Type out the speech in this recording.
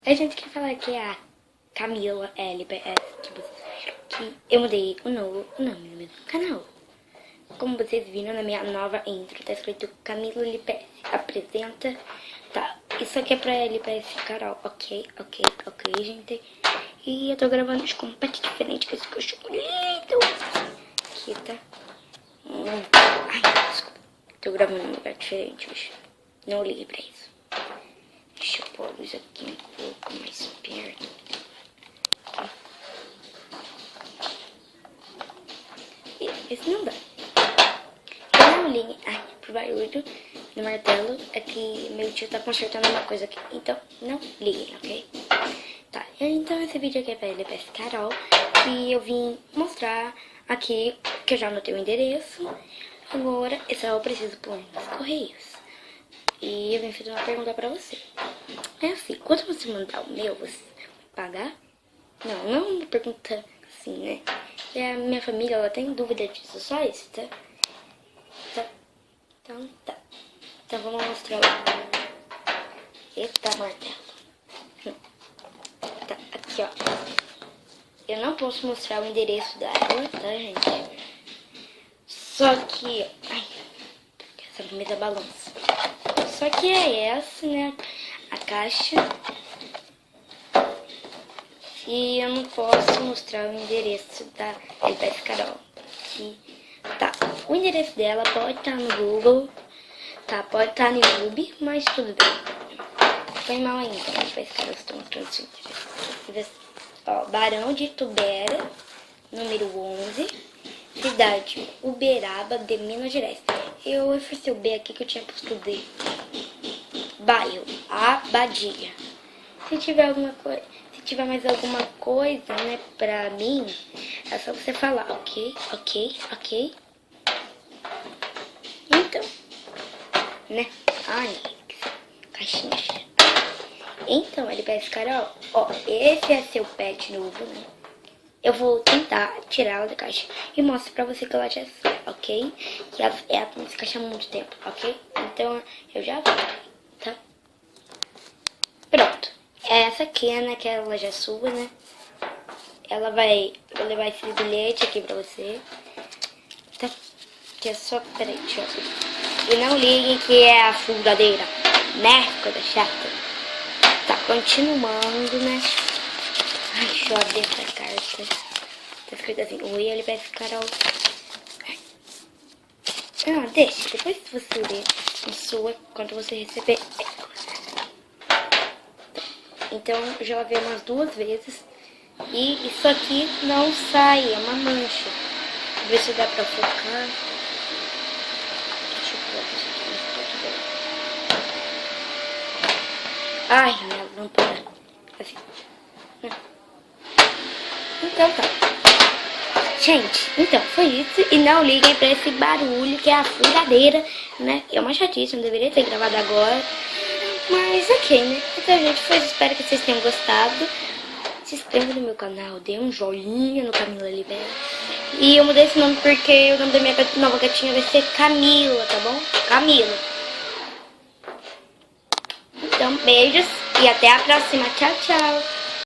A gente quer falar que é a Camila LPS, que eu mudei o nome do meu canal. Como vocês viram na minha nova intro, tá escrito Camila LPS apresenta. Tá, isso aqui é pra LPS Carol, ok, gente. E eu tô gravando de completamente diferente, que esse cachorro lindo. Aqui, tá? Ai, desculpa. Tô gravando em um lugar diferente hoje. Não liguei pra isso. Deixa eu pôr a luz aqui um pouco mais perto. Esse não dá. Eu não liguei. Ai, pro barulho do martelo é que meu tio tá consertando uma coisa aqui. Então, não liguem, ok? Tá, então esse vídeo aqui é pra LPS Carol. E eu vim mostrar aqui que eu já anotei o endereço. Agora, eu só preciso pôr nos correios. E eu vim fazer uma pergunta pra você. É assim, quando você mandar o meu, você vai pagar? Não é uma pergunta assim, né? E a minha família, ela tem dúvida disso, só isso, tá? Então, tá. Então, vamos mostrar lá. Eita, martelo. Tá, aqui, ó. Eu não posso mostrar o endereço dela, tá, gente? Só que... Ai, essa mesa balança. Só que é essa, né? A caixa. E eu não posso mostrar o endereço da LPS Carol. Aqui. Tá. O endereço dela pode estar no Google. Tá, pode estar no YouTube, mas tudo bem. Foi mal ainda. LPS Carol estão mostrando o endereço. Ó, Barão de Itubera, número 11. Cidade Uberaba, de Minas Gerais. Eu reforcei o B aqui que eu tinha posto D. Bairro Abadia. Se tiver alguma coisa, se tiver mais alguma coisa, né, pra mim, é só você falar, ok? Então, né? Ai, caixinha. Então, LPS Carol, ó, esse é seu pet novo, né? Eu vou tentar tirá-la da caixa e mostro pra você que ela já sai, ok? Que ela tem essa caixa há muito tempo, ok? Então, eu já vou, tá? Pronto. Essa aqui, né, que ela já é sua, né? Ela vai... Vou levar esse bilhete aqui pra você. Tá? Que é só... Peraí, deixa eu... E não liguem que é a furadeira, né? Coisa chata. Tá, continuando, né? Ai, deixa eu abrir essa carta. Tá escrito assim, oi, LPS Carol. Ah, deixa, depois você lê a sua, quando você receber ela. Então, eu já lavei umas 2 vezes. E isso aqui não sai, é uma mancha. Vou ver se dá pra focar. Deixa eu colocar isso aqui mais perto dela. Ai, minha lâmpada. Assim. Então tá. Gente, então foi isso. E não liguem pra esse barulho que é a furadeira, né? É uma chatice, não deveria ter gravado agora. Mas ok, né? Então, gente, foi isso. Espero que vocês tenham gostado. Se inscreva no meu canal, dê um joinha no Camila LPS. E eu mudei esse nome porque o nome da minha nova gatinha vai ser Camila, tá bom? Camila. Então, beijos e até a próxima. Tchau, tchau.